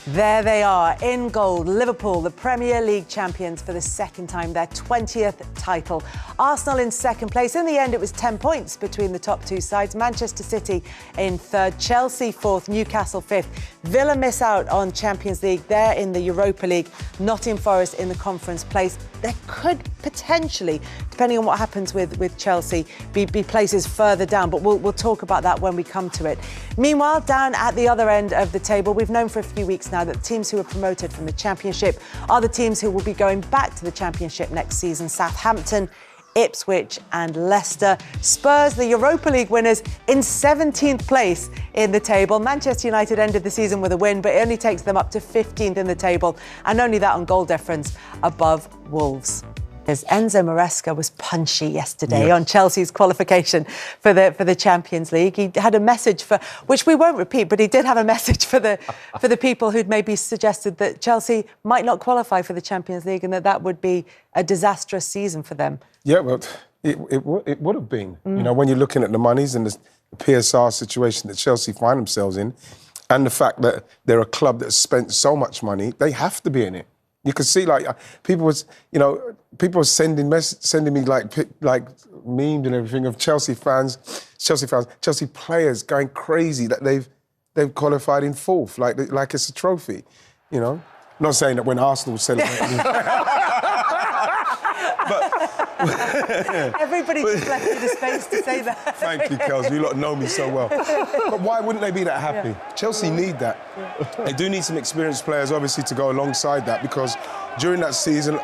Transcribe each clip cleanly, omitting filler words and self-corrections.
There they are, in gold, Liverpool, the Premier League champions for the second time, their 20th title. Arsenal in second place. In the end, it was 10 points between the top two sides. Manchester City in third, Chelsea fourth, Newcastle fifth. Villa miss out on Champions League. They're in the Europa League. Nottingham Forest in the conference place. There could potentially, depending on what happens with Chelsea, be places further down, but we'll talk about that when we come to it. Meanwhile, down at the other end of the table, we've known for a few weeks now that the teams who were promoted from the Championship are the teams who will be going back to the Championship next season. Southampton, Ipswich and Leicester. Spurs, the Europa League winners, in 17th place in the table. Manchester United ended the season with a win, but it only takes them up to 15th in the table, and only that on goal difference above Wolves. As Enzo Maresca was punchy yesterday on Chelsea's qualification for the Champions League. He had a message for, which we won't repeat, but he did have a message for the people who'd maybe suggested that Chelsea might not qualify for the Champions League and that would be a disastrous season for them. Yeah, well, it would have been. You know, when you're looking at the monies and the PSR situation that Chelsea find themselves in, and the fact that they're a club that's spent so much money, they have to be in it. You could see, like, people were sending me like memes and everything of Chelsea players going crazy that they've qualified in fourth, like it's a trophy, you know. Not saying that when Arsenal celebrated. Everybody just left you the space to say that. Thank you, Kels. You lot know me so well. But why wouldn't they be that happy? Yeah. Chelsea need that. Yeah. They do need some experienced players, obviously, to go alongside that, because during that season,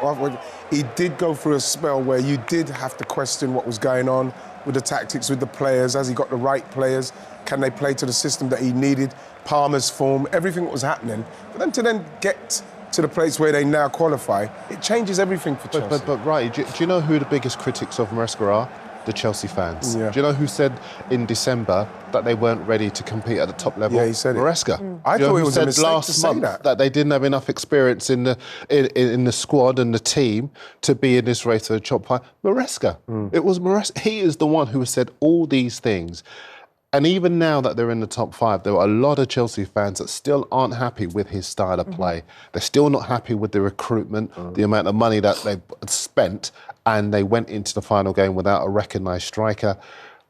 he did go through a spell where you did have to question what was going on with the tactics, with the players. Has he got the right players? Can they play to the system that he needed? Palmer's form, everything that was happening. For them to then get to the place where they now qualify, it changes everything for Chelsea. But Wright, do you know who the biggest critics of Maresca are? The Chelsea fans. Yeah. Do you know who said in December that they weren't ready to compete at the top level? Yeah, he said it. Maresca. I thought it was a mistake to say that they didn't have enough experience in the squad and the team to be in this race for the top five. Maresca. It was Maresca. He is the one who said all these things. And even now that they're in the top five, there are a lot of Chelsea fans that still aren't happy with his style of play. They're still not happy with the recruitment, the amount of money that they've spent, and they went into the final game without a recognised striker.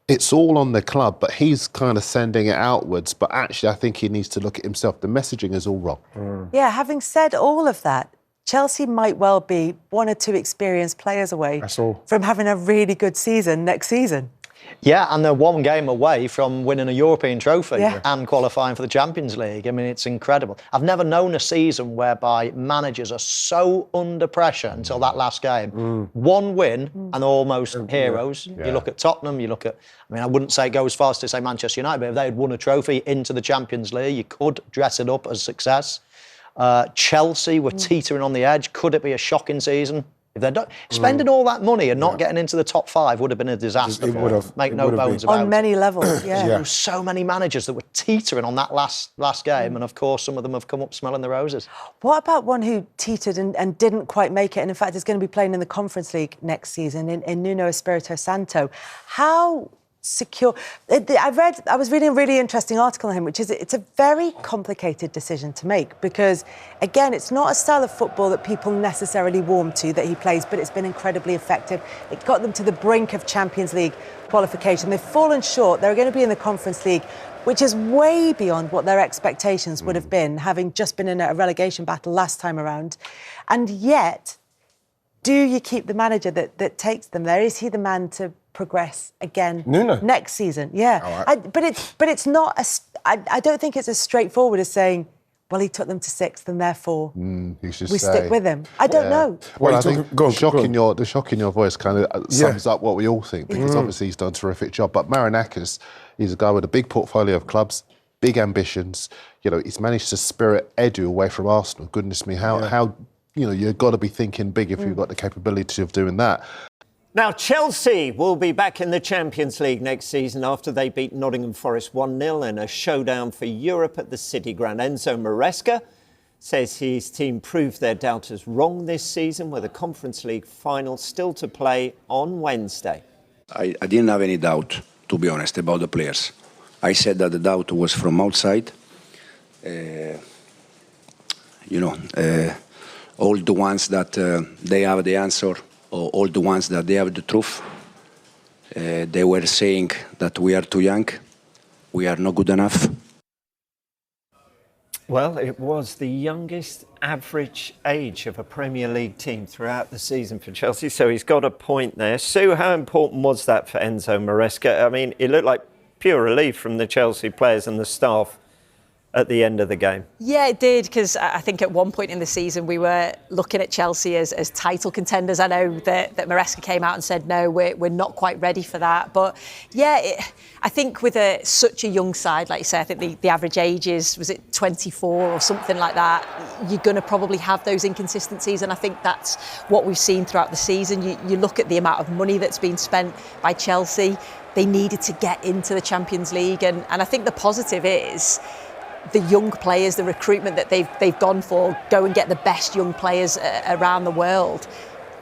It's all on the club, but he's kind of sending it outwards. But actually, I think he needs to look at himself. The messaging is all wrong. Yeah, having said all of that, Chelsea might well be one or two experienced players away from having a really good season next season. Yeah, and they're one game away from winning a European trophy and qualifying for the Champions League. I mean, it's incredible. I've never known a season whereby managers are so under pressure until that last game. One win and almost heroes. Yeah. You look at Tottenham, you look at... I mean, I wouldn't say go as far as to say Manchester United, but if they had won a trophy into the Champions League, you could dress it up as success. Chelsea were teetering on the edge. Could it be a shocking season? If they're spending all that money and not getting into the top five would have been a disaster. It would have. Make no bones about it. On many levels, There were so many managers that were teetering on that last game, and of course some of them have come up smelling the roses. What about one who teetered and didn't quite make it, and in fact is going to be playing in the Conference League next season, in Nuno Espirito Santo? How secure... I was reading a really interesting article on him, which is it's a very complicated decision to make because, again, it's not a style of football that people necessarily warm to that he plays, but it's been incredibly effective. It got them to the brink of Champions League qualification. They've fallen short. They're going to be in the Conference League, which is way beyond what their expectations would have been, having just been in a relegation battle last time around. And yet, do you keep the manager that takes them there? Is he the man to progress again next season? Yeah. But it's not I don't think it's as straightforward as saying, well, he took them to sixth and therefore we stick with him. I don't know. Well, I think the shock in your voice kind of sums up what we all think, because obviously he's done a terrific job. But Marinakis, he's a guy with a big portfolio of clubs, big ambitions. You know, he's managed to spirit Edu away from Arsenal. Goodness me, how you know, you've got to be thinking big if you've got the capability of doing that. Now, Chelsea will be back in the Champions League next season after they beat Nottingham Forest 1-0 in a showdown for Europe at the City Ground. Enzo Maresca says his team proved their doubters wrong this season with a Conference League final still to play on Wednesday. I didn't have any doubt, to be honest, about the players. I said that the doubt was from outside. all the ones that they have the answer, or all the ones that they have the truth. They were saying that we are too young, we are not good enough. Well, it was the youngest average age of a Premier League team throughout the season for Chelsea, so he's got a point there. Sue, how important was that for Enzo Maresca? I mean, it looked like pure relief from the Chelsea players and the staff at the end of the game. Yeah, it did, because I think at one point in the season we were looking at Chelsea as title contenders. I know that Maresca came out and said, no, we're not quite ready for that. But yeah, I think with such a young side, like you say, I think the average age was it 24 or something like that, you're going to probably have those inconsistencies. And I think that's what we've seen throughout the season. You look at the amount of money that's been spent by Chelsea. They needed to get into the Champions League. And I think the positive is the young players, the recruitment that they've gone for, go and get the best young players around the world.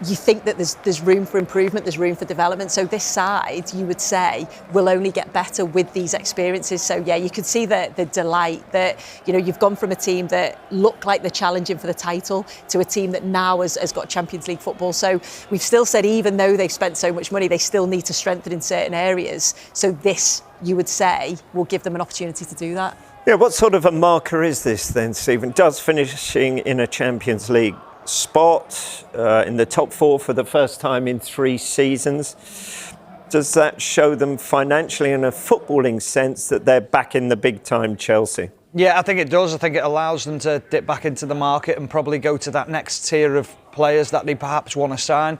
You think that there's room for improvement, there's room for development. So this side, you would say, will only get better with these experiences. So yeah, you could see the delight that, you've gone from a team that looked like they're challenging for the title to a team that now has got Champions League football. So we've still said, even though they've spent so much money, they still need to strengthen in certain areas. So this, you would say, will give them an opportunity to do that. Yeah, what sort of a marker is this then, Stephen? Does finishing in a Champions League spot in the top four for the first time in 3 seasons, does that show them financially in a footballing sense that they're back in the big time Chelsea? Yeah, I think it does. I think it allows them to dip back into the market and probably go to that next tier of players that they perhaps want to sign.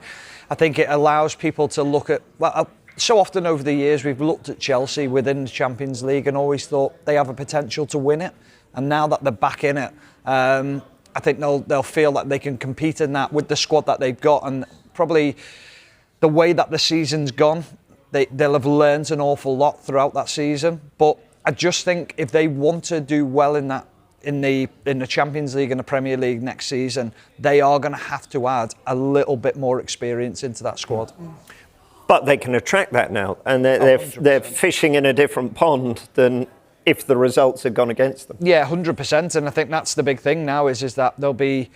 I think it allows people to look at, so often over the years we've looked at Chelsea within the Champions League and always thought they have a potential to win it. And now that they're back in it, I think they'll feel that they can compete in that with the squad that they've got. And probably the way that the season's gone, they'll have learned an awful lot throughout that season. But I just think if they want to do well in the Champions League and the Premier League next season, they are going to have to add a little bit more experience into that squad. But they can attract that now, and they're fishing in a different pond than if the results had gone against them. Yeah, 100%, and I think that's the big thing now is that there'll be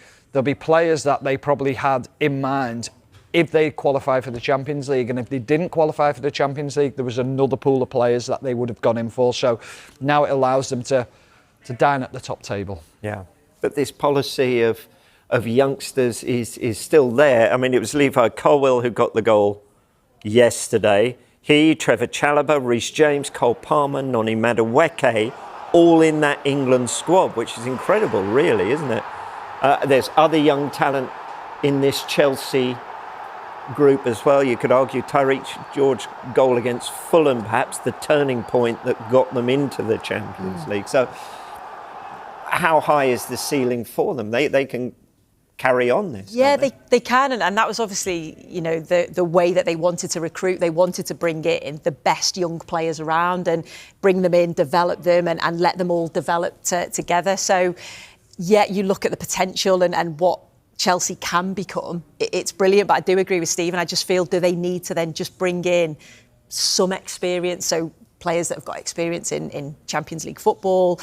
players that they probably had in mind if they qualify for the Champions League, and if they didn't qualify for the Champions League, there was another pool of players that they would have gone in for. So now it allows them to dine at the top table. Yeah, but this policy of youngsters is still there. I mean, it was Levi Colwill who got the goal yesterday. He, Trevor Chalobah, Reece James, Cole Palmer, Noni Madueke, all in that England squad, which is incredible, really, isn't it? There's other young talent in this Chelsea group as well. You could argue Tyreek George's goal against Fulham, perhaps the turning point that got them into the Champions League. So how high is the ceiling for them? They can carry on this. Yeah, they can, and that was obviously, the way that they wanted to recruit. They wanted to bring in the best young players around and bring them in, develop them, and let them all develop together. So, yeah, you look at the potential and what Chelsea can become. It's brilliant, but I do agree with Stephen. I just feel, do they need to then just bring in some experience? So players that have got experience in Champions League football,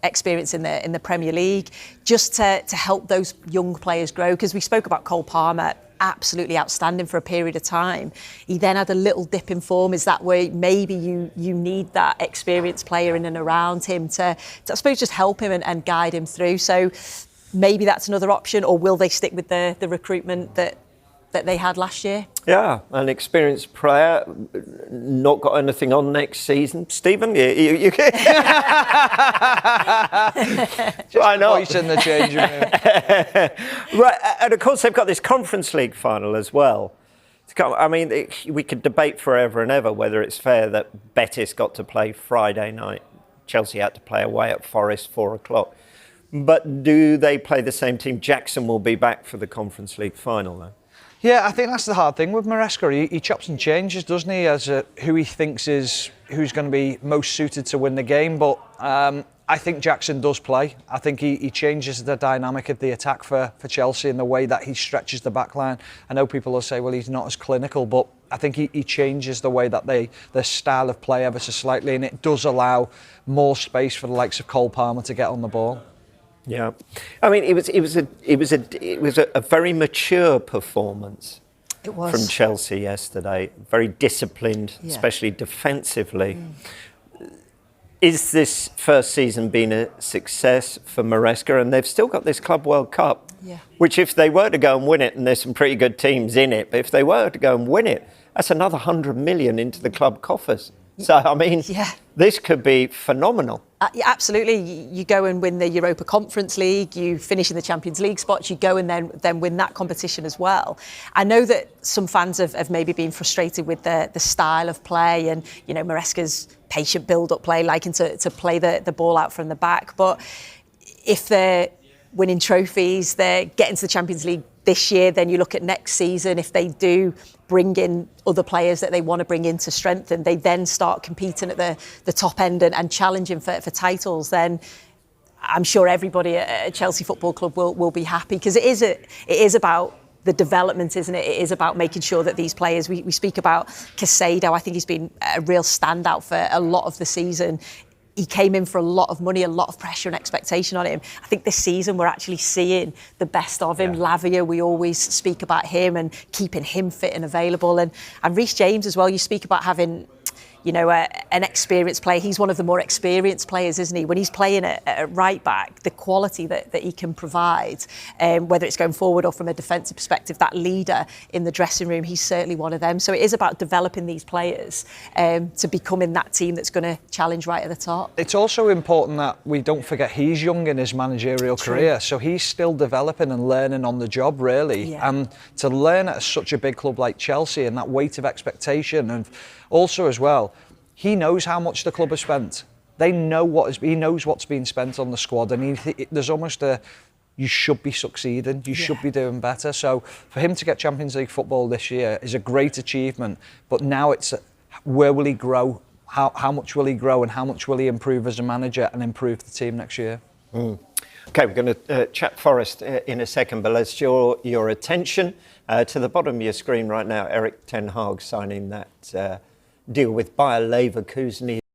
experience in the Premier League, just to help those young players grow. Because we spoke about Cole Palmer, absolutely outstanding for a period of time. He then had a little dip in form. Is that where maybe you need that experienced player in and around him to I suppose, just help him and guide him through? So maybe that's another option, or will they stick with the recruitment that they had last year? Yeah, an experienced player, not got anything on next season. Stephen, you can... Why not? Voice in the changing room. Right, and of course they've got this Conference League final as well. I mean, we could debate forever and ever whether it's fair that Betis got to play Friday night. Chelsea had to play away at Forest 4:00. But do they play the same team? Jackson will be back for the Conference League final, though. Yeah, I think that's the hard thing with Maresca. He chops and changes, doesn't he, as who he thinks is who's going to be most suited to win the game. But I think Jackson does play. I think he changes the dynamic of the attack for Chelsea in the way that he stretches the back line. I know people will say, well, he's not as clinical, but I think he changes the way that their style of play ever so slightly, and it does allow more space for the likes of Cole Palmer to get on the ball. Yeah, I mean, it was a very mature performance. It was. From Chelsea yesterday. Very disciplined, especially defensively. Is this first season been a success for Maresca? And they've still got this Club World Cup, which if they were to go and win it, and there's some pretty good teams in it, but if they were to go and win it, that's another 100 million into the club coffers. So, I mean, this could be phenomenal. Yeah, absolutely. You go and win the Europa Conference League, you finish in the Champions League spots, you go and then win that competition as well. I know that some fans have maybe been frustrated with the style of play and, you know, Maresca's patient build-up play, liking to play the ball out from the back. But if they're winning trophies, they're getting to the Champions League this year, then you look at next season, if they do bring in other players that they want to bring in to strengthen, they then start competing at the top end and challenging for titles, then I'm sure everybody at Chelsea Football Club will be happy, because it is about the development, isn't it? It is about making sure that these players, we speak about Caicedo, I think he's been a real standout for a lot of the season. He came in for a lot of money, a lot of pressure and expectation on him. I think this season we're actually seeing the best of him. Lavia, we always speak about him and keeping him fit and available. And Reece James as well, you speak about having, you know, an experienced player. He's one of the more experienced players, isn't he? When he's playing at right back, the quality that he can provide, whether it's going forward or from a defensive perspective, that leader in the dressing room, he's certainly one of them. So it is about developing these players to becoming that team that's going to challenge right at the top. It's also important that we don't forget he's young in his managerial career, so he's still developing and learning on the job, really. And to learn at such a big club like Chelsea and that weight of expectation, and also as well, he knows how much the club has spent. They know he knows what's been spent on the squad, and there's almost you should be succeeding, you should be doing better. So for him to get Champions League football this year is a great achievement, but now it's where will he grow, how much will he grow, and how much will he improve as a manager and improve the team next year. Okay, we're going to chat Forest in a second, but let's draw your attention to the bottom of your screen right now. Erik ten Hag signing that deal with Bayer Leverkusen.